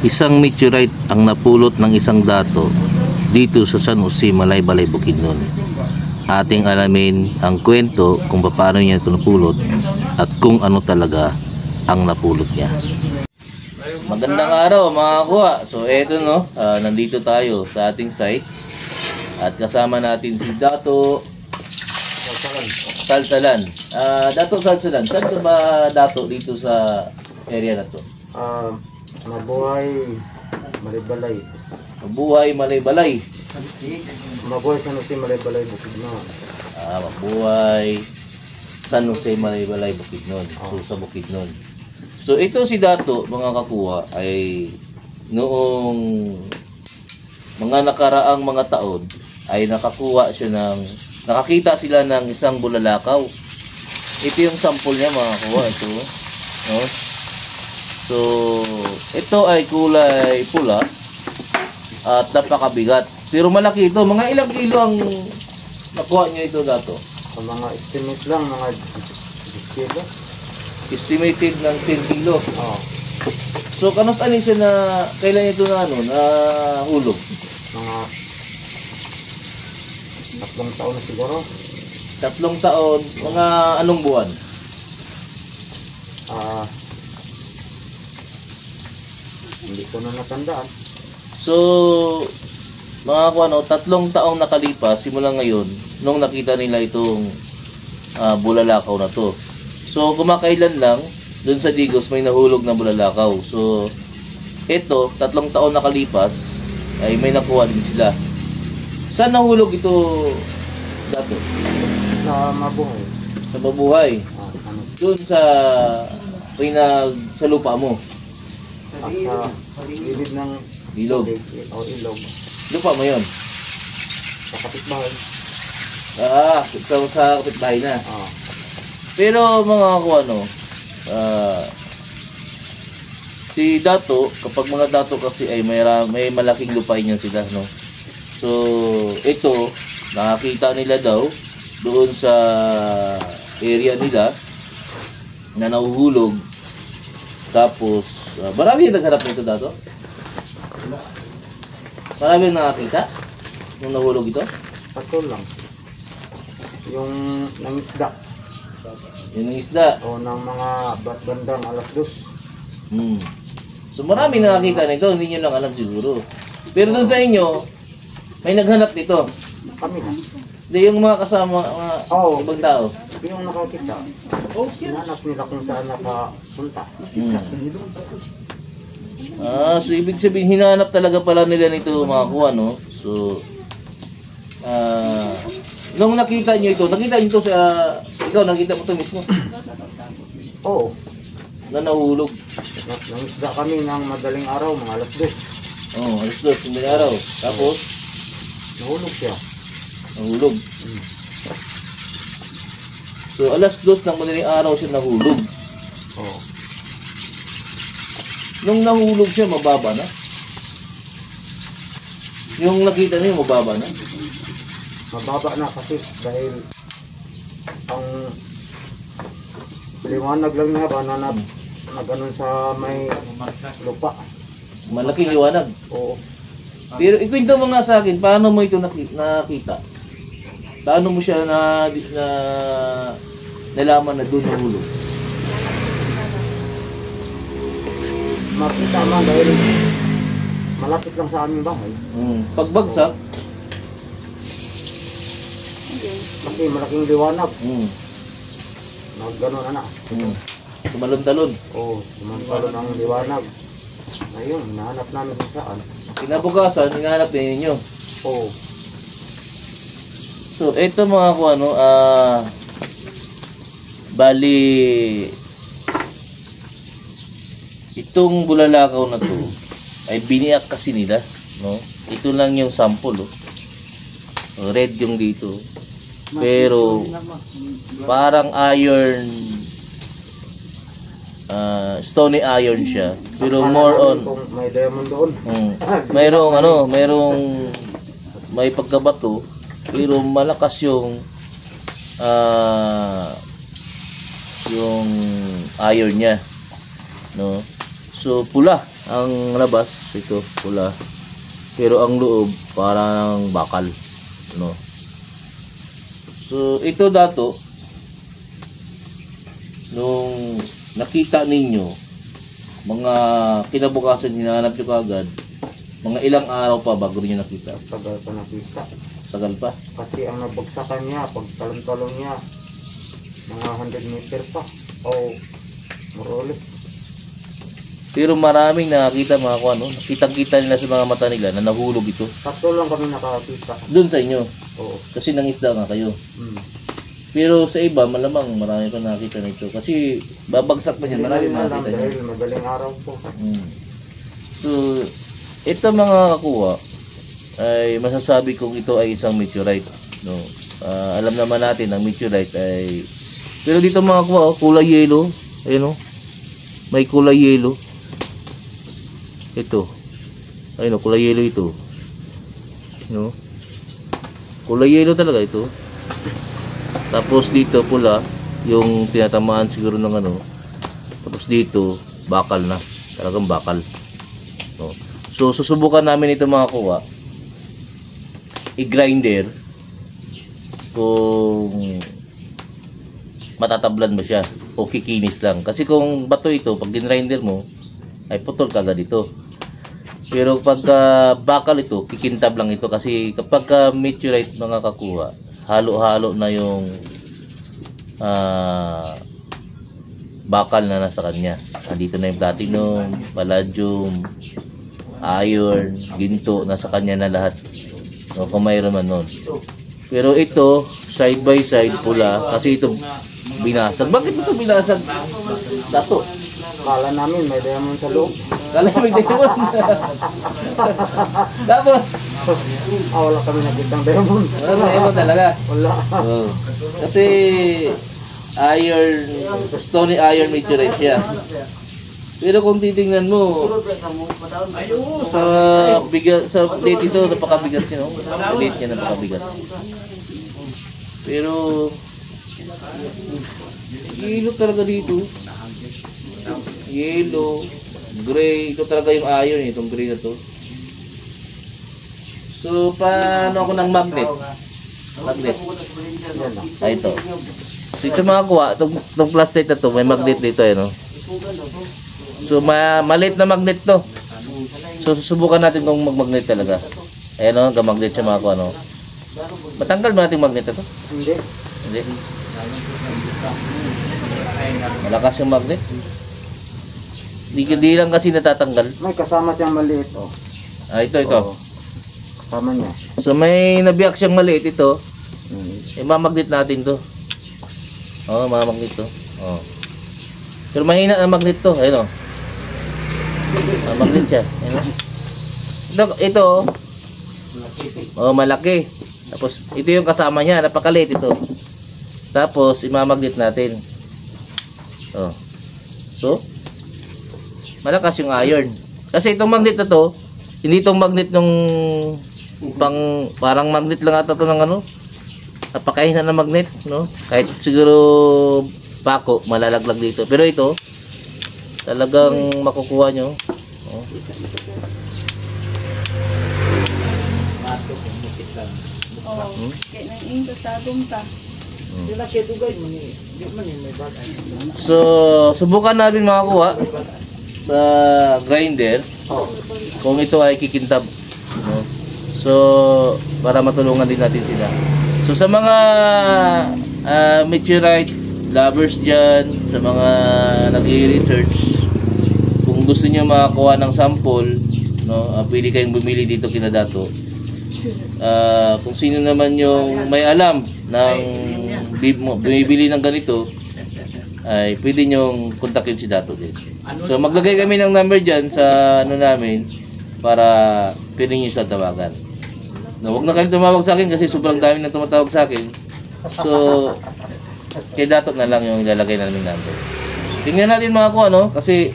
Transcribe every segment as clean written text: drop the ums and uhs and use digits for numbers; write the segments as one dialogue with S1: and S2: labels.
S1: Isang meteorite ang napulot ng isang dato dito sa San Jose, Malaybalay, Bukidnon. Ating alamin ang kwento kung paano niya ito napulot at kung ano talaga ang napulot niya. Magandang araw mga kuha. So eto no, nandito tayo sa ating site at kasama natin si Dato Salsalan. Dato Salsalan, saan ka ba dato dito sa area na to?
S2: Mabuhay Malaybalay.
S1: Mabuhay Malaybalay.
S2: Mabuhay San Jose Malaybalay Bukidnon.
S1: Mabuhay San Jose Malaybalay Bukidnon. So sa Bukidnon. So ito si Dato mga kakuha ay noong mga nakaraang mga taon ay nakakita sila ng isang bulalakaw. Ito yung sample niya mga kakuha. Ito, no? So, ito ay kulay pula at napakabigat. Pero malaki ito. Mga ilang kilo ang nakuha nyo ito Dato?
S2: Sa mga estimate lang, mga 10 kilo.
S1: Estimated ng 10 kilo.
S2: Oh.
S1: So, kanos ani siya na, kailan ito na hulog?
S2: Mga 3 taon na siguro.
S1: 3 taon, mga anong buwan?
S2: Hindi ko na natandaan.
S1: So, mga kuano, 3 taong nakalipas, simula ngayon, nung nakita nila itong bulalakaw na to. So, kumakailan lang, dun sa Digos may nahulog na bulalakaw. So, ito, 3 taon nakalipas, ay may nakuha din sila. Saan nahulog ito, Dato?
S2: Sa Mabuhay.
S1: Sa Mabuhay.
S2: Ano?
S1: Dun sa lupa mo.
S2: At sa ilid ng
S1: Ilog.
S2: o ilog.
S1: Lupa mo yun.
S2: Sa kapitbahay.
S1: Sa kapitbahay na. Pero mga kuano, si Dato, kapag mga Dato kasi ay may malaking lupain yan sila, no? So, ito, nakakita nila daw doon sa area nila na nahuhulog. Tapos, marami yung nagharap nito Dato? Marami yung nakakita nung nahulog ito?
S2: Pato lang. Yung nangisda.
S1: Yun ang isda.
S2: O ng mga bandang alas 2.
S1: So marami nakakita nito, hindi nyo lang alam siguro. Pero doon sa inyo, may naghanap nito.
S2: Kami na.
S1: Hindi yung mga kasama, mga ibang tao.
S2: Yung nakakita, hinanap nila kung saan nakapunta.
S1: So ibig sabihin, hinanap talaga pala nila nito mga kuha, no? So, nung nakita nyo ito sa, ikaw nakita mo ito mismo?
S2: Oo.
S1: Na nahulog.
S2: Nangisda kami ng madaling araw, mga alas 2.
S1: Alas 2, madaling araw. Tapos,
S2: nahulog siya.
S1: Nahulog. So, alas 2 ng madaling araw siya nahulog.
S2: Oo.
S1: Nung nahulog siya, mababa na? Yung nakita niyo, mababa na?
S2: Mababa na kasi dahil ang liwanag lang niya ba na ganun sa may lupa.
S1: Malaking liwanag.
S2: Oo.
S1: Pero ikwento mo nga sa akin, paano mo ito nakita? Paano mo siya nalaman na doon nahulog?
S2: Makita man dahil malapit lang sa aming bahay.
S1: Pagbagsak?
S2: Kasi malaking liwanag. Gano'n na.
S1: Tumalon-talon.
S2: Oo, tumalon ang liwanag. Ayun, hinahanap namin kung saan.
S1: Kinabukasan, hinahanap din ninyo.
S2: Oo.
S1: So, ito mga kuano, bali, itong bulalakaw na to ay biniyak kasi nila, no? Ito lang yung sample, red yung dito. Pero parang iron, stony iron siya. Pero more on,
S2: may diamond doon.
S1: may pagkabato, pero malakas yung iron niya, no? So pula ang labas, ito pula. Pero ang loob parang bakal, no. So ito dato, nung nakita ninyo, mga kinabukasan hinahanap nyo kagad, mga ilang araw pa bago niyo nakita.
S2: Tagal pa nakita.
S1: Tagal pa.
S2: Kasi ang nabagsakan niya, pag talon-talon niya, mga 100 meter pa. O, marulit.
S1: Pero maraming nakakita mga kuha, no? Kitang-kita nila sa mga mata nila na nahulog ito.
S2: Tatlo lang kami nakakita.
S1: Doon sa inyo.
S2: Oo.
S1: Kasi nangisda nga kayo.
S2: Hmm.
S1: Pero sa iba, malamang marami pa nakita nito. Kasi babagsak pa yan, marami makita niya.
S2: Dahil madaling araw po.
S1: So, ito mga kakuha, ay masasabi kong ito ay isang meteorite. No? Alam naman natin ang meteorite ay... Pero dito mga kakuha, oh, kulay yellow. Ayun o. May kulay yellow. Ito. Ayun o, kulay yellow ito. No? Kulay yellow talaga ito. Tapos dito pula, yung tinatamaan siguro ng ano. Tapos dito, bakal na. Talagang bakal. No. So, susubukan namin ito mga kuha. I-grinder. Kung matatablan mo siya. O kikinis lang. Kasi kung bato ito, pag ginrinder mo, ay putol kagad ito. Pero pagka bakal ito, kikintab lang ito. Kasi kapag meteorite mga kakuha, halo-halo na yung bakal na nasa kanya. Andito na yung platinum, palladium, iron, ginto, nasa kanya na lahat. No, kung mayroon man nun. Pero ito, side by side pula, kasi ito binasag. Bakit ito binasag? Dato.
S2: Kala namin may diamond sa loob.
S1: Kala may diamond. Tapos,
S2: Wala kami nakitang diamond.
S1: wala diamond talaga.
S2: Wala.
S1: Oh. Kasi iron, stony iron meteorite siya. Pero kung titingnan mo sa bigat, sa plate ito napakabigat niya, no? Sa plate niya napakabigat. Pero yellow talaga dito. Yellow, gray, ito talaga yung iron, itong gray na to. So paano ako ng magnet? Magnet. Ay ito. So ito mga kuha, itong plastic na to, may magnet dito eh, no? So maliit na magnet to. So susubukan natin kung magmagnet talaga. Ayan o, magnet siya mga kuha, no? Matanggal ba natin magnet na to?
S2: Hindi.
S1: Hindi. Malakas yung magnet. Di lang kasi natatanggal.
S2: May kasama siyang maliit. Oh.
S1: Ito.
S2: Oo. Kasama niya.
S1: So may nabiyak siyang maliit ito.
S2: Hmm.
S1: Mamagnet natin to. Mamagnet to. Pero mahina ang magnet to. Ayun o. Mamagnet siya. Ayun o. Ito. Malaki. Tapos ito yung kasama niya. Napakaliit ito. Tapos imamagnet natin. So malakas yung iron. Kasi itong magnet na to, hindi itong magnet nung parang magnet lang ata to ng ano. Napakahina ng magnet, no? Kahit siguro pako, malalaglag dito. Pero ito, talagang makukuha nyo. So, subukan natin mga kuha sa grinder kung ito ay kikintab, no? So para matulungan din natin sila. So sa mga meteorite lovers dyan, sa mga nag-i-research, kung gusto niyo makakuha ng sample, no, pwede kayong bumili dito kina Dato. Kung sino naman yung may alam ng bumibili ng ganito, ay pwede nyong kontakin si Dato din. So maglagay kami ng number dyan sa ano namin para pwede nyo siya tawagan. No, huwag na kayong tumawag sa akin kasi sobrang dami nang tumatawag sa akin. So kay Dato na lang yung ilalagay namin number. Tingnan natin mga kuha, no? Kasi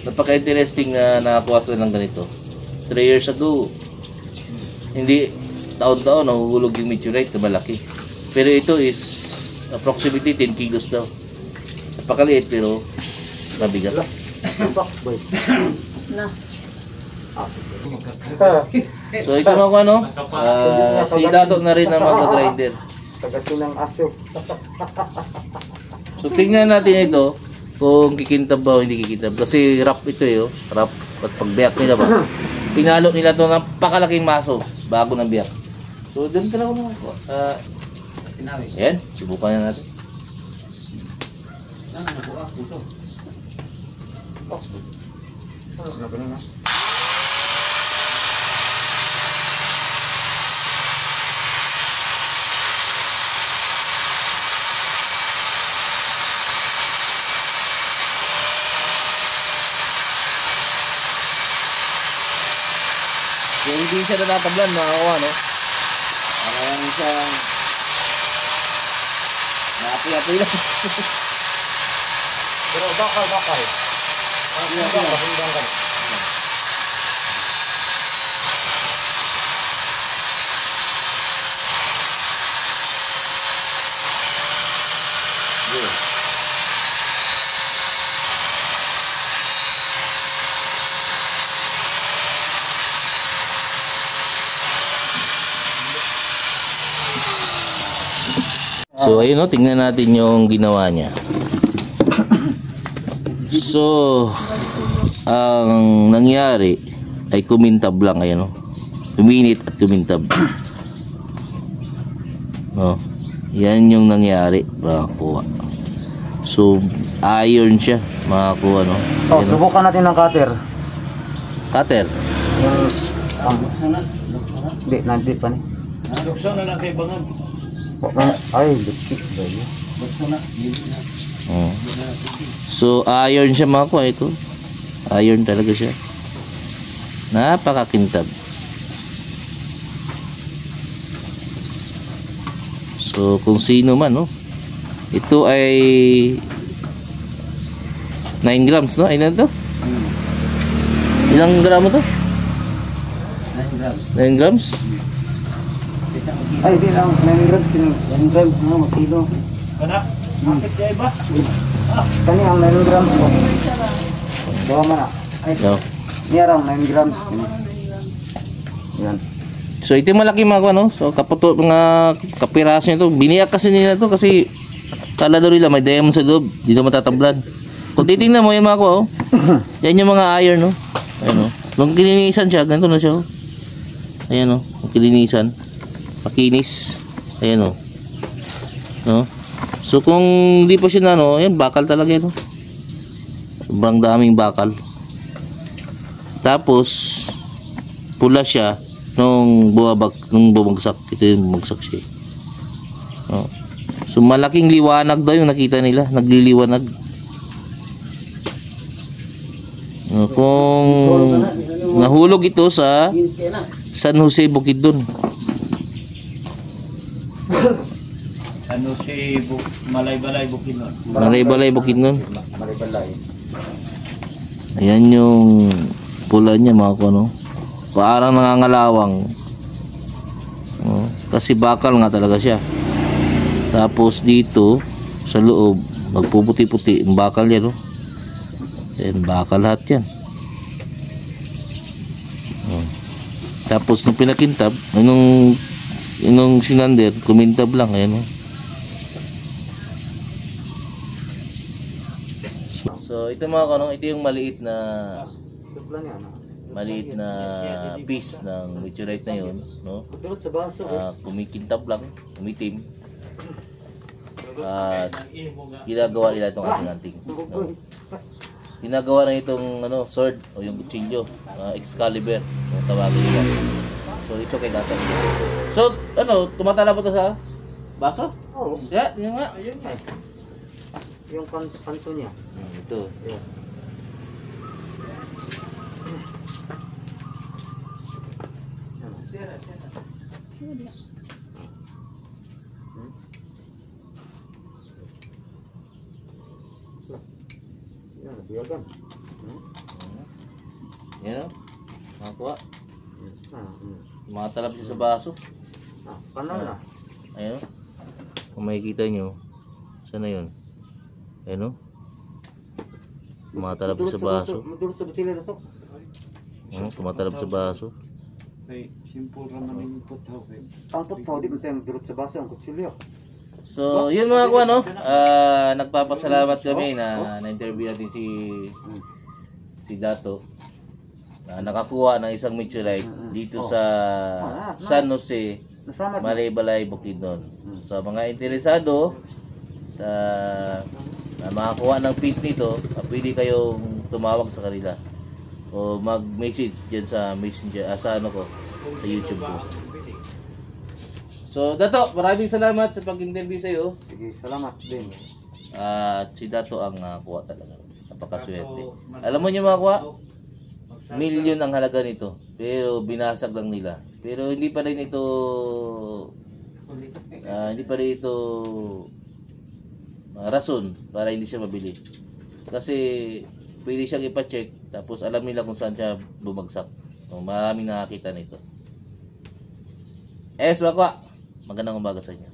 S1: napaka-interesting na nakakuha sila ng ganito. 3 years ago, hindi taon-taon nahuhulog yung meteorite na malaki. Pero ito is approximately 10 kilos daw. Napakaliit pero Mabigat.
S2: Bak, boy.
S3: Na.
S1: So ito mga ano, si Dato na rin ang mag-grinder.
S2: Tagasinang aso.
S1: So tingnan natin ito kung kikintab ba o hindi kikintab. Kasi wrap ito eh, oh. Wrap. At pagbiyak nila ba, pinalo nila ito ng pakalaking maso bago ng biyak. So doon ka na ako naman po. Ayan, subukan na natin.
S2: Ano na ganun na?
S1: So hindi siya natatablan mga kawa, no? Parang siyang naapoy-apoy lang.
S2: Pero bakal. Pakinggan ka.
S1: So ayun, no, tingnan natin yung ginawa niya. So ang nangyari ay kumintab lang, ayun, no. Uminit at kumintab. No. Yan yung nangyari, mga kuha. So iron siya, mga kuha, no.
S2: Oh,
S1: Ayun, no.
S2: subukan natin ng cutter.
S1: Cutter.
S2: Hindi, nandito pa ni.
S4: Lukso na lang kay Bangan.
S2: Ay, lipstick ba yun?
S1: So iron siya, mga kuha, ito. Iron talaga siya. Napakakintab. So kung sino man, no, ito ay 9 grams, no? Ilan to? Ilang gramo to? 9 grams.
S2: Ay, di lang. 9 grams. 9 grams. Mag-kilo.
S4: Kana? Bakit kay ba?
S2: Kani ang 9 grams po. Bawa man na. Ay,
S1: No.
S2: niyarang 9 grams. Yan.
S1: So ito yung malaki, mga kuha, no? So kaputo, mga kapiraso nito. Biniyak kasi nila to kasi kala daw nila may diamond sa loob. Di na matatablan. Kung titingnan mo yung mga kuha, oh. Yan yung mga iron, no? Ayan, no? Nung kilinisan siya, ganito na siya, oh. Ayan, no? Nung kilinisan. Makinis. Ayan, no? No? So kung di pa siya na, no? Ayan, bakal talaga yun, no? Sobrang daming bakal. Tapos pula siya nung bumagsak. Ito yung bumagsak siya. No? So malaking liwanag daw yung nakita nila, nagliliwanag. No, kung nahulog ito sa San Jose Bukidnon.
S4: Ano si Malay-Balay Bukidnon?
S1: Malay-Balay Bukidnon.
S2: Malibalay.
S1: Ayan yung pula niya, mga kuno. Parang nangangalawang. No? Kasi bakal nga talaga siya. Tapos dito sa loob magpuputi-puti ang bakal niya, no? Ayan, bakal lahat yan. Tapos nung pinakintab, nung sinander, kumintab lang, ayan, no? So ito, mga kanong, ito yung maliit na piece ng meteorite na yun, no? Kumikintab lang, umitim. At ginagawa nila itong anting-anting, no? Ginagawa na itong sword o yung kutsilyo, Excalibur, yung tawagin nila. So ito kay Dato. So tumatala ba ito sa baso?
S2: Oo.
S1: Yeah, tingnan nga.
S2: Ayun nga. Yung kanto niya.
S1: Ito.
S2: Ayan. Yan, biyagan.
S1: Yan, o. Makakuha.
S2: Ah,
S1: Matalab siya sa baso.
S2: panal na.
S1: Ayun. Kung makikita nyo, saan na yun? Ayun, o. Tumatalab sa baso.
S2: Madulot sa batila na to.
S1: Tumatalab sa baso.
S4: Kay simple raman yung putaw kay.
S2: Ang putaw, di ba tayo madulot sa baso ang kutsilyo?
S1: So, yun mga kuha, no? Nagpapasalamat kami na na-interview natin si Dato. Nakakuha ng isang meteorite dito sa San Jose,
S2: Nasalamat.
S1: Malaybalay, Bukidnon. Sa mga interesado na makakuha ng piece nito, pwede kayong tumawag sa kanila o mag-message dyan sa messenger, sa YouTube ko. So, Dato, maraming salamat sa pag-interview sa iyo.
S2: Sige, salamat din.
S1: At si Dato ang kuha talaga. Napakaswerte. Alam mo niyo mga kuha, milyon ang halaga nito. Pero binasag lang nila. Pero hindi pa rin ito rason para hindi siya mabili. Kasi pwede siyang ipa-check tapos alam nila kung saan siya bumagsak. So, maraming nakakita nito. Mga kuha, magandang umaga sa inyo.